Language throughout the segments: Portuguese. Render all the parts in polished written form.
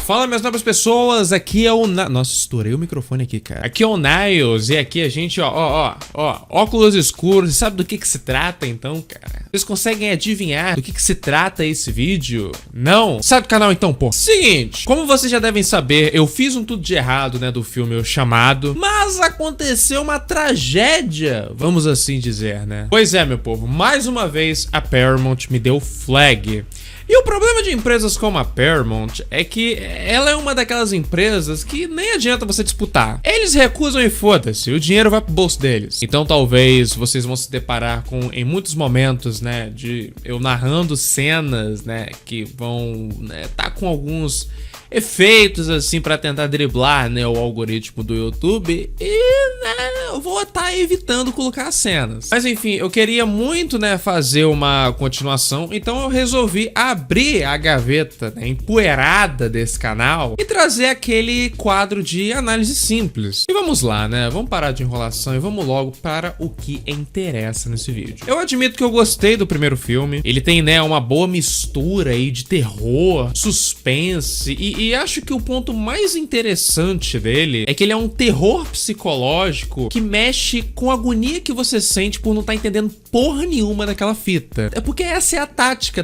Fala, minhas novas pessoas, aqui é o Nossa, estourei o microfone aqui, cara. Aqui é o Niles e aqui a gente, óculos escuros. Sabe do que se trata, então, cara? Vocês conseguem adivinhar do que se trata esse vídeo? Não? Sai do canal, então, pô. Seguinte, como vocês já devem saber, eu fiz um tudo de errado, né, do filme O Chamado, mas aconteceu uma tragédia, vamos assim dizer, né? Pois é, meu povo, mais uma vez a Paramount me deu flag. E o problema de empresas como a Paramount é que ela é uma daquelas empresas que nem adianta você disputar. Eles recusam e foda-se, o dinheiro vai pro bolso deles. Então talvez vocês vão se deparar com, em muitos momentos, né, de eu narrando cenas, né, que vão, né, tá com alguns efeitos assim pra tentar driblar, né, o algoritmo do YouTube e, né, eu vou estar evitando colocar as cenas. Mas enfim, eu queria muito, né, fazer uma continuação, então eu resolvi abrir a gaveta, né, empoeirada desse canal e trazer aquele quadro de análise simples. E vamos lá, né, vamos parar de enrolação e vamos logo para o que interessa nesse vídeo. Eu admito que eu gostei do primeiro filme, ele tem, né, uma boa mistura aí de terror, suspense e acho que o ponto mais interessante dele é que ele é um terror psicológico que mexe com a agonia que você sente por não estar entendendo porra nenhuma daquela fita. É porque essa é a tática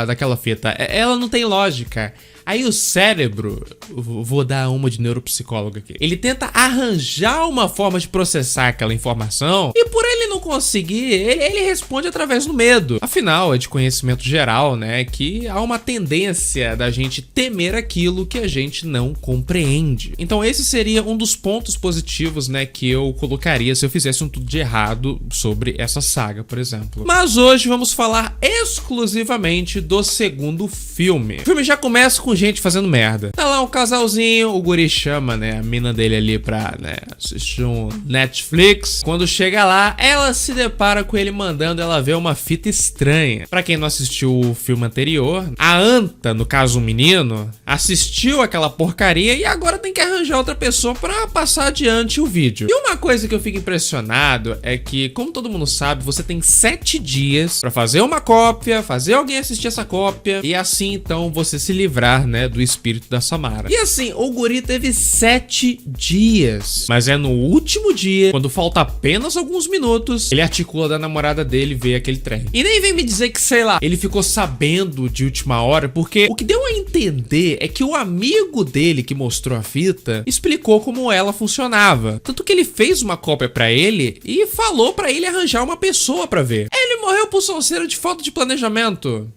daquela fita. Ela não tem lógica. Aí o cérebro, vou dar uma de neuropsicólogo aqui, ele tenta arranjar uma forma de processar aquela informação e por ele não conseguir, ele responde através do medo. Afinal, é de conhecimento geral, né, que há uma tendência da gente temer aquilo que a gente não compreende. Então esse seria um dos pontos positivos, né, que eu colocaria se eu fizesse um tudo de errado sobre essa saga, por exemplo. Mas hoje vamos falar exclusivamente do segundo filme. O filme já começa com gente fazendo merda. Tá lá um casalzinho, o guri chama, né, a mina dele ali pra, né, assistir um Netflix. Quando chega lá, ela se depara com ele mandando ela ver uma fita estranha. Pra quem não assistiu o filme anterior, a Anta, no caso o menino, assistiu aquela porcaria e agora tem que arranjar outra pessoa pra passar adiante o vídeo. E uma coisa que eu fico impressionado é que, como todo mundo sabe, você tem 7 dias pra fazer uma cópia, fazer alguém assistir essa cópia e assim então você se livrar, né, do espírito da Samara. E assim, o guri teve 7 dias. Mas é no último dia, quando falta apenas alguns minutos, ele articula da namorada dele ver aquele trem. E nem vem me dizer que, sei lá, ele ficou sabendo de última hora, porque o que deu a entender é que o amigo dele que mostrou a fita explicou como ela funcionava. Tanto que ele fez uma cópia pra ele e falou pra ele arranjar uma pessoa pra ver. Ele morreu por sonceira de falta de planejamento.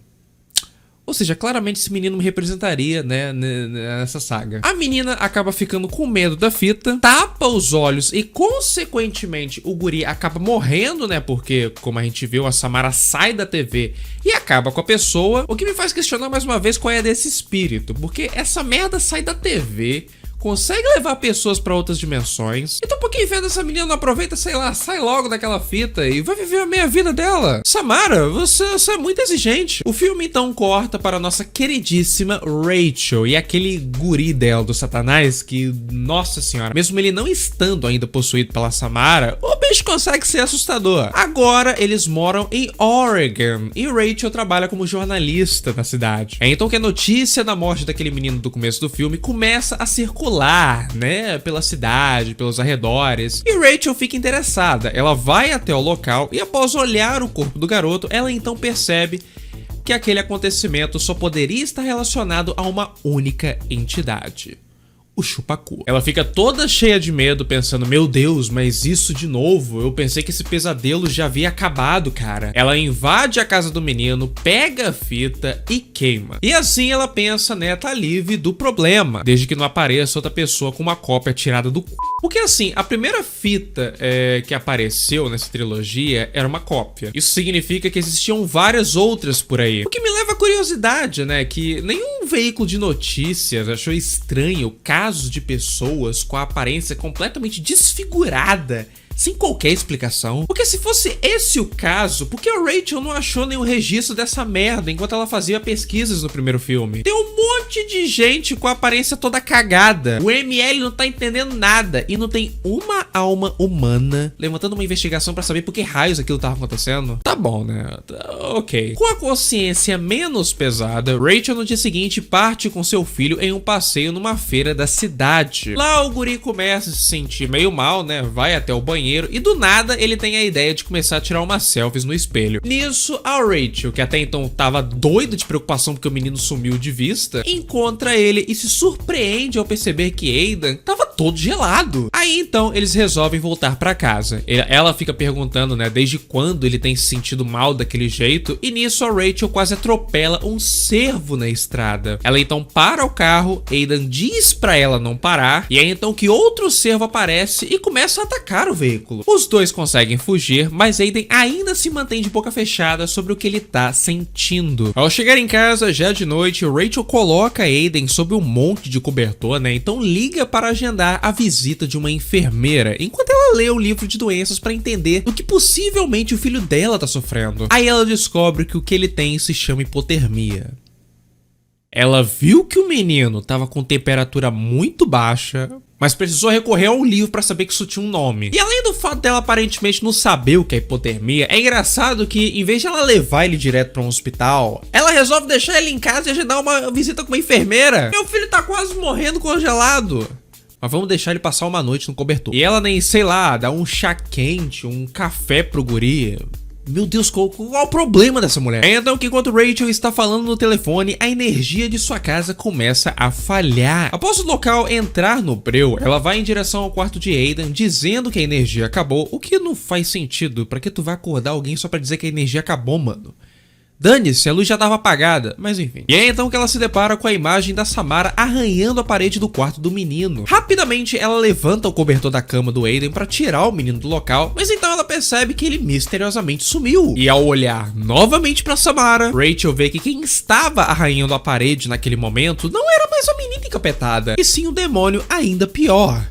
Ou seja, claramente esse menino me representaria, né, nessa saga. A menina acaba ficando com medo da fita, tapa os olhos e, consequentemente, o guri acaba morrendo, né, porque, como a gente viu, a Samara sai da TV e acaba com a pessoa, o que me faz questionar mais uma vez qual é desse espírito, porque essa merda sai da TV, consegue levar pessoas pra outras dimensões. Então por que vendo essa menina não aproveita, sei lá, sai logo daquela fita e vai viver a meia vida dela? Samara, você é muito exigente. O filme então corta para a nossa queridíssima Rachel e aquele guri dela do Satanás que, nossa senhora, mesmo ele não estando ainda possuído pela Samara, o bicho consegue ser assustador. Agora eles moram em Oregon e Rachel trabalha como jornalista na cidade. É então que a notícia da morte daquele menino do começo do filme começa a circular, né, pela cidade, pelos arredores. E Rachel fica interessada. Ela vai até o local e após olhar o corpo do garoto, ela então percebe que aquele acontecimento só poderia estar relacionado a uma única entidade: o Chupacu. Ela fica toda cheia de medo, pensando, meu Deus, mas isso de novo? Eu pensei que esse pesadelo já havia acabado, cara. Ela invade a casa do menino, pega a fita e queima. E assim ela pensa, né, tá livre do problema, desde que não apareça outra pessoa com uma cópia tirada do cu. Porque assim, a primeira fita que apareceu nessa trilogia era uma cópia. Isso significa que existiam várias outras por aí. O que me leva à curiosidade, né, que nenhum veículo de notícias achou estranho casos de pessoas com a aparência completamente desfigurada sem qualquer explicação. Porque se fosse esse o caso, por que a Rachel não achou nenhum registro dessa merda enquanto ela fazia pesquisas no primeiro filme? Tem um monte de gente com a aparência toda cagada. O ML não tá entendendo nada e não tem uma alma humana levantando uma investigação pra saber por que raios aquilo tava acontecendo. Tá bom, né? Ok. Com a consciência menos pesada, Rachel no dia seguinte parte com seu filho em um passeio numa feira da cidade. Lá o guri começa a se sentir meio mal, né? Vai até o banheiro e do nada ele tem a ideia de começar a tirar umas selfies no espelho. Nisso, a Rachel, que até então tava doida de preocupação porque o menino sumiu de vista, encontra ele e se surpreende ao perceber que Aidan tava todo gelado. Aí então eles resolvem voltar pra casa. Ela fica perguntando, né, desde quando ele tem se sentido mal daquele jeito, e nisso a Rachel quase atropela um cervo na estrada. Ela então para o carro, Aidan diz pra ela não parar, e é então que outro cervo aparece e começa a atacar o veículo. Os dois conseguem fugir, mas Aidan ainda se mantém de boca fechada sobre o que ele tá sentindo. Ao chegar em casa, já de noite, Rachel coloca Aidan sob um monte de cobertor, né, então liga para agendar a visita de uma enfermeira, enquanto ela lê o livro de doenças para entender o que possivelmente o filho dela tá sofrendo. Aí ela descobre que o que ele tem se chama hipotermia. Ela viu que o menino tava com temperatura muito baixa, mas precisou recorrer a um livro pra saber que isso tinha um nome. E além do fato dela aparentemente não saber o que é hipotermia, é engraçado que em vez de ela levar ele direto pra um hospital, ela resolve deixar ele em casa e agendar uma visita com uma enfermeira. Meu filho tá quase morrendo congelado. Mas vamos deixar ele passar uma noite no cobertor. E ela nem, sei lá, dá um chá quente, um café pro guri. Meu Deus, qual é o problema dessa mulher? É então que enquanto Rachel está falando no telefone, a energia de sua casa começa a falhar. Após o local entrar no breu, ela vai em direção ao quarto de Aidan, dizendo que a energia acabou, o que não faz sentido. Pra que tu vai acordar alguém só pra dizer que a energia acabou, mano? Dane-se, a luz já estava apagada, mas enfim. E é então que ela se depara com a imagem da Samara arranhando a parede do quarto do menino. Rapidamente, ela levanta o cobertor da cama do Aidan para tirar o menino do local, mas então ela percebe que ele misteriosamente sumiu. E ao olhar novamente para Samara, Rachel vê que quem estava arranhando a parede naquele momento não era mais a menina encapetada, e sim o demônio ainda pior.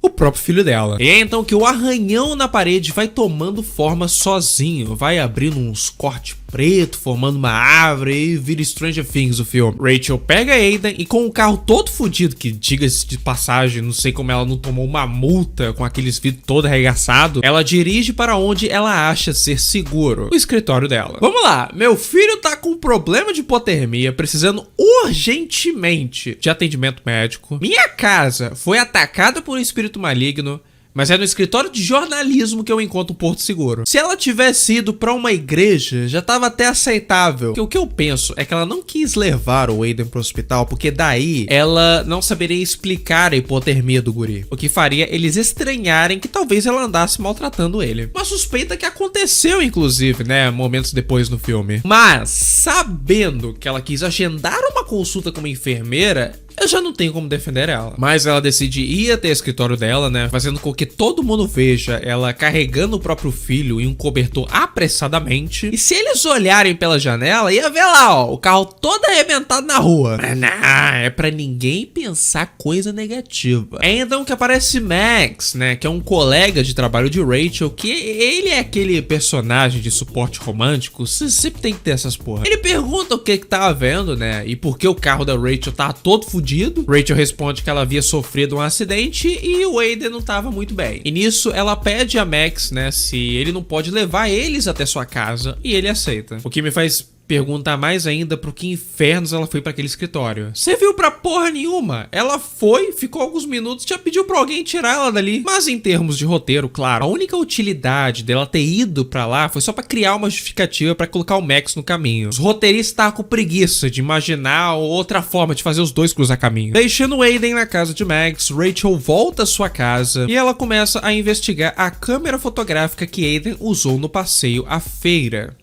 O próprio filho dela. E é então que o arranhão na parede vai tomando forma sozinho, vai abrindo uns cortes preto, formando uma árvore e vira Stranger Things o filme. Rachel pega Aidan e com o carro todo fodido, que diga-se de passagem, não sei como ela não tomou uma multa com aqueles vidros todo arregaçado, ela dirige para onde ela acha ser seguro, o escritório dela. Vamos lá, meu filho tá com problema de hipotermia, precisando urgentemente de atendimento médico. Minha casa foi atacada por um espírito maligno, mas é no escritório de jornalismo que eu encontro um porto seguro. Se ela tivesse ido pra uma igreja, já tava até aceitável. O que eu penso é que ela não quis levar o Aidan pro hospital, porque daí ela não saberia explicar a hipotermia do guri, o que faria eles estranharem que talvez ela andasse maltratando ele. Uma suspeita que aconteceu, inclusive, né, momentos depois no filme. Mas, sabendo que ela quis agendar uma consulta com uma enfermeira, eu já não tenho como defender ela. Mas ela decide ir até o escritório dela, né, fazendo com que todo mundo veja ela carregando o próprio filho em um cobertor apressadamente. E se eles olharem pela janela, ia ver lá, ó, o carro todo arrebentado na rua. Mas não, é pra ninguém pensar coisa negativa. É então que aparece Max, né, que é um colega de trabalho de Rachel, que ele é aquele personagem de suporte romântico, você sempre tem que ter essas porra. Ele pergunta o que tava vendo, né, e por que o carro da Rachel tava todo fudido. Rachel responde que ela havia sofrido um acidente e o Aidan não tava muito bem. E nisso ela pede a Max, né, se ele não pode levar eles até sua casa, e ele aceita. O que me faz perguntar mais ainda pro que infernos ela foi pra aquele escritório. Você viu pra porra nenhuma? Ela foi, ficou alguns minutos, já pediu pra alguém tirar ela dali. Mas em termos de roteiro, claro, a única utilidade dela ter ido pra lá foi só pra criar uma justificativa pra colocar o Max no caminho. Os roteiristas estavam com preguiça de imaginar outra forma de fazer os dois cruzar caminho. Deixando o Aidan na casa de Max, Rachel volta à sua casa e ela começa a investigar a câmera fotográfica que Aidan usou no passeio à feira.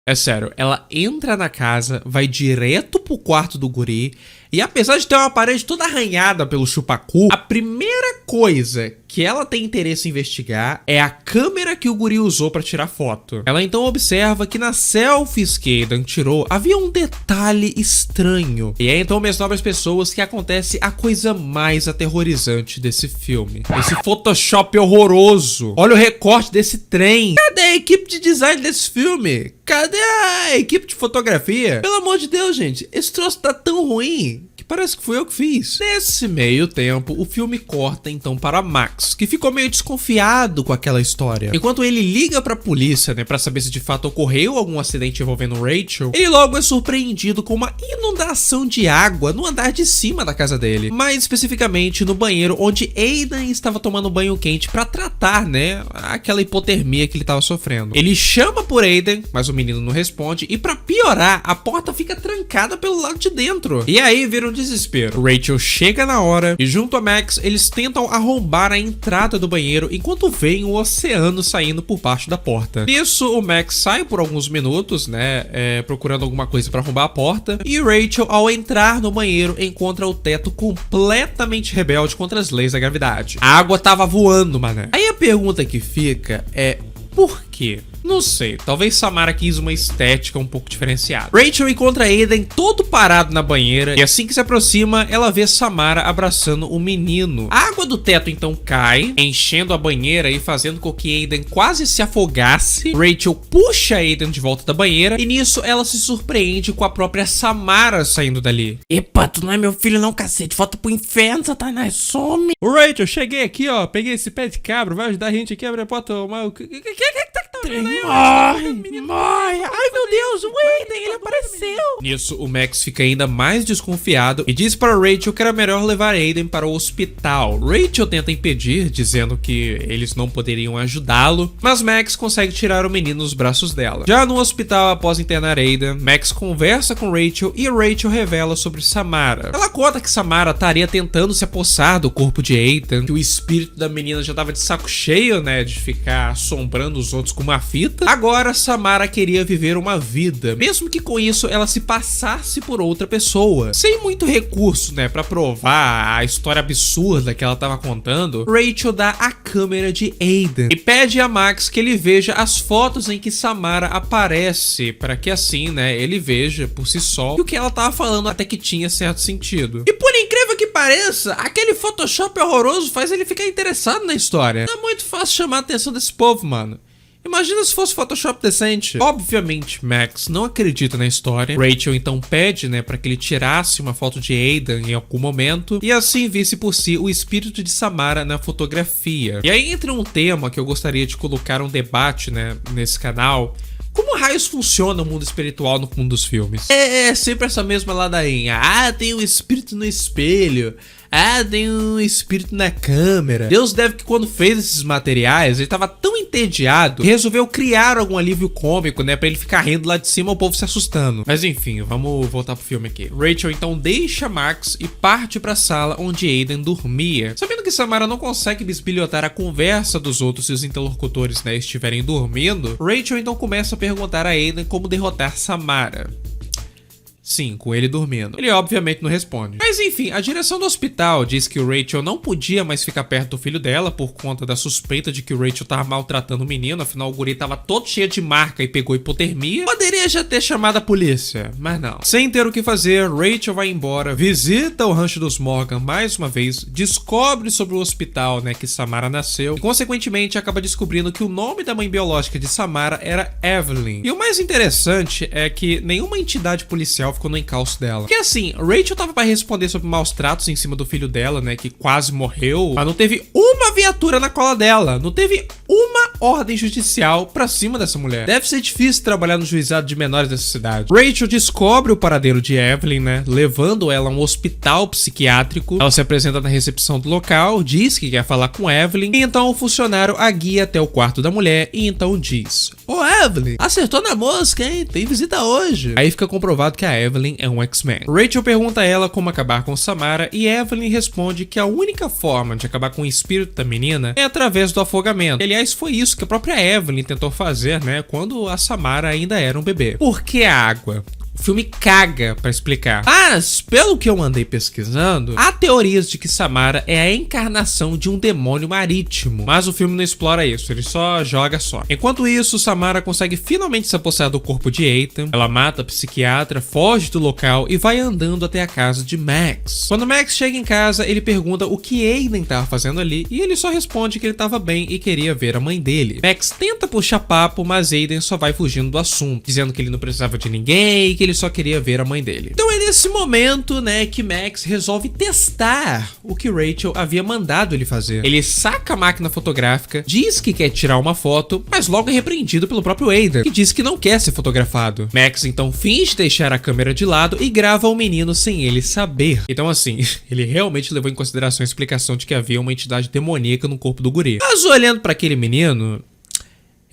É sério, ela entra na casa, vai direto pro quarto do guri, E apesar de ter uma parede toda arranhada pelo chupacu, a primeira coisa que ela tem interesse em investigar é a câmera que o guri usou pra tirar foto. Ela então observa que nas selfies que Aidan tirou havia um detalhe estranho. E é então, minhas nobres pessoas, que acontece a coisa mais aterrorizante desse filme. Esse Photoshop horroroso. Olha o recorte desse trem. Cadê a equipe de design desse filme? Cadê a equipe de fotografia? Pelo amor de Deus, gente, esse troço tá tão ruim que parece que fui eu que fiz. Nesse meio tempo, o filme corta então para Max, que ficou meio desconfiado com aquela história. Enquanto ele liga pra polícia, né, pra saber se de fato ocorreu algum acidente envolvendo Rachel, ele logo é surpreendido com uma inundação de água no andar de cima da casa dele. Mais especificamente no banheiro onde Aidan estava tomando banho quente pra tratar, né, aquela hipotermia que ele estava sofrendo. Ele chama por Aidan, mas o menino não responde, e pra piorar, a porta fica trancada pelo lado de dentro. E aí vira um desespero. Rachel chega na hora e junto a Max, eles tentam arrombar a entrada do banheiro enquanto veem o oceano saindo por baixo da porta. Nisso, o Max sai por alguns minutos, né, procurando alguma coisa pra arrombar a porta, e Rachel, ao entrar no banheiro, encontra o teto completamente rebelde contra as leis da gravidade. A água tava voando, mané. Aí a pergunta que fica é: por quê? Não sei, talvez Samara quis uma estética um pouco diferenciada. Rachel encontra Aidan todo parado na banheira e assim que se aproxima, ela vê Samara abraçando o menino. A água do teto então cai, enchendo a banheira e fazendo com que Aidan quase se afogasse. Rachel puxa Aidan de volta da banheira e nisso ela se surpreende com a própria Samara saindo dali. Epa, tu não é meu filho não, cacete. Volta pro inferno, Satanás, some. Rachel, cheguei aqui, ó, peguei esse pé de cabra, vai ajudar a gente aqui a abrir a porta. O que tá vendo aí? Morre! Ai, meu Deus, o Aidan, ele apareceu! Nisso, o Max fica ainda mais desconfiado e diz para Rachel que era melhor levar Aidan para o hospital. Rachel tenta impedir, dizendo que eles não poderiam ajudá-lo, mas Max consegue tirar o menino dos braços dela. Já no hospital, após internar Aidan, Max conversa com Rachel e Rachel revela sobre Samara. Ela conta que Samara estaria tentando se apossar do corpo de Aidan, que o espírito da menina já tava de saco cheio, né, de ficar assombrando os outros com uma fita. Agora Samara queria viver uma vida, mesmo que com isso ela se passasse por outra pessoa. Sem muito recurso, né, pra provar a história absurda que ela tava contando, Rachel dá a câmera de Aidan e pede a Max que ele veja as fotos em que Samara aparece, para que assim, né, ele veja por si só que o que ela tava falando até que tinha certo sentido. E por incrível que pareça, aquele Photoshop horroroso faz ele ficar interessado na história. Não é muito fácil chamar a atenção desse povo, mano. Imagina se fosse Photoshop decente. Obviamente, Max não acredita na história. Rachel então pede, né, para que ele tirasse uma foto de Aidan em algum momento e assim visse por si o espírito de Samara na fotografia. E aí entra um tema que eu gostaria de colocar um debate, né, nesse canal. Como raios funciona o mundo espiritual no mundo dos filmes? É sempre essa mesma ladainha. Ah, tem um espírito no espelho. Ah, tem um espírito na câmera. Deus deve que quando fez esses materiais, ele tava tão entediado que resolveu criar algum alívio cômico, né, pra ele ficar rindo lá de cima, o povo se assustando. Mas enfim, vamos voltar pro filme aqui. Rachel então deixa Max e parte pra sala onde Aidan dormia. Sabendo que Samara não consegue bisbilhotar a conversa dos outros se os interlocutores, né, estiverem dormindo, Rachel então começa a perguntar a Aidan como derrotar Samara. Sim, com ele dormindo. Ele obviamente não responde. Mas enfim, a direção do hospital diz que o Rachel não podia mais ficar perto do filho dela por conta da suspeita de que o Rachel tava maltratando o menino, afinal o guri tava todo cheio de marca e pegou hipotermia. Poderia já ter chamado a polícia, mas não. Sem ter o que fazer, Rachel vai embora, visita o rancho dos Morgan mais uma vez, descobre sobre o hospital, né, que Samara nasceu e consequentemente acaba descobrindo que o nome da mãe biológica de Samara era Evelyn. E o mais interessante é que nenhuma entidade policial ficou no encalço dela. Porque assim, Rachel tava pra responder sobre maus tratos em cima do filho dela, né, que quase morreu, mas não teve uma viatura na cola dela, não teve uma ordem judicial pra cima dessa mulher. Deve ser difícil trabalhar no juizado de menores dessa cidade. Rachel descobre o paradeiro de Evelyn, né, levando ela a um hospital psiquiátrico. Ela se apresenta na recepção do local, diz que quer falar com Evelyn, e então o funcionário a guia até o quarto da mulher e então diz: "Ô Evelyn, acertou na mosca, hein? Tem visita hoje." Aí fica comprovado que a Evelyn é um X-Men. Rachel pergunta a ela como acabar com Samara e Evelyn responde que a única forma de acabar com o espírito da menina é através do afogamento. Aliás, foi isso que a própria Evelyn tentou fazer, né, quando a Samara ainda era um bebê. Por que a água? O filme caga pra explicar. Mas, pelo que eu andei pesquisando, há teorias de que Samara é a encarnação de um demônio marítimo. Mas o filme não explora isso, ele só joga só. Enquanto isso, Samara consegue finalmente se apossar do corpo de Ethan. Ela mata a psiquiatra, foge do local e vai andando até a casa de Max. Quando Max chega em casa, ele pergunta o que Aiden tava fazendo ali e ele só responde que ele tava bem e queria ver a mãe dele. Max tenta puxar papo, mas Aiden só vai fugindo do assunto, dizendo que ele não precisava de ninguém e que ele só queria ver a mãe dele. Então é nesse momento, né, que Max resolve testar o que Rachel havia mandado ele fazer. Ele saca a máquina fotográfica, diz que quer tirar uma foto, mas logo é repreendido pelo próprio Aiden, que diz que não quer ser fotografado. Max então finge deixar a câmera de lado e grava o menino sem ele saber. Então assim, ele realmente levou em consideração a explicação de que havia uma entidade demoníaca no corpo do guri. Mas olhando para aquele menino,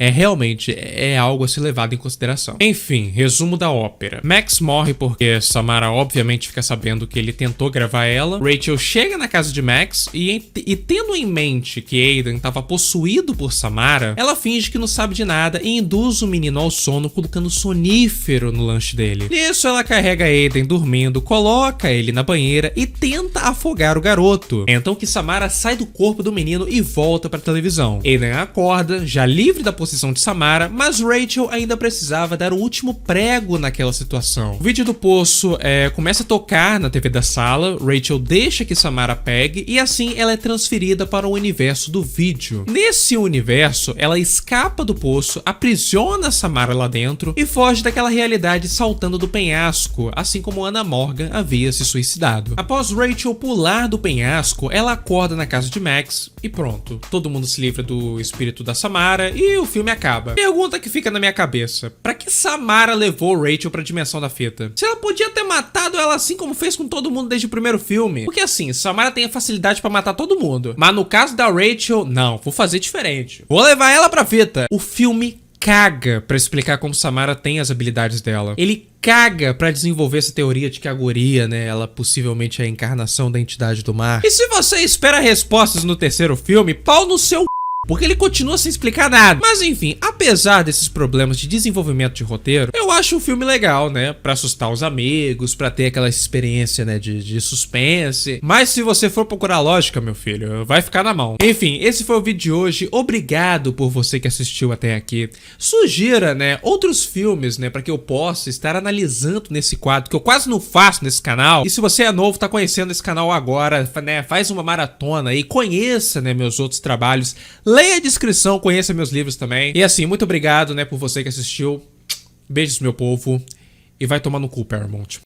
realmente algo a ser levado em consideração. Enfim, resumo da ópera. Max morre porque Samara obviamente fica sabendo que ele tentou gravar ela. Rachel chega na casa de Max e tendo em mente que Aiden estava possuído por Samara, ela finge que não sabe de nada e induz o menino ao sono colocando sonífero no lanche dele. Nisso ela carrega Aiden dormindo, coloca ele na banheira e tenta afogar o garoto. Então que Samara sai do corpo do menino e volta para a televisão. Aiden acorda, já livre da posição de Samara, mas Rachel ainda precisava dar o último prego naquela situação. O vídeo do poço começa a tocar na TV da sala, Rachel deixa que Samara pegue e assim ela é transferida para o universo do vídeo. Nesse universo, ela escapa do poço, aprisiona Samara lá dentro e foge daquela realidade saltando do penhasco, assim como Anna Morgan havia se suicidado. Após Rachel pular do penhasco, ela acorda na casa de Max e pronto, todo mundo se livra do espírito da Samara e o filme acaba. Pergunta que fica na minha cabeça: pra que Samara levou Rachel pra dimensão da fita? Se ela podia ter matado ela assim como fez com todo mundo desde o primeiro filme. Porque assim, Samara tem a facilidade pra matar todo mundo, mas no caso da Rachel, não, vou fazer diferente. Vou levar ela pra fita. O filme caga pra explicar como Samara tem as habilidades dela. Ele caga pra desenvolver essa teoria de que a guria, né, ela possivelmente é a encarnação da entidade do mar. E se você espera respostas no terceiro filme, pau no seu porque ele continua sem explicar nada. Mas enfim, apesar desses problemas de desenvolvimento de roteiro, eu acho o filme legal, né? Pra assustar os amigos, pra ter aquela experiência, né, de suspense. Mas se você for procurar lógica, meu filho, vai ficar na mão. Enfim, esse foi o vídeo de hoje. Obrigado por você que assistiu até aqui. Sugira, né, outros filmes, né, pra que eu possa estar analisando nesse quadro, que eu quase não faço nesse canal. E se você é novo, tá conhecendo esse canal agora, né, faz uma maratona e conheça, né, meus outros trabalhos. Leia a descrição, conheça meus livros também. E assim, muito obrigado, né, por você que assistiu. Beijos, meu povo. E vai tomar no cu, Paramount.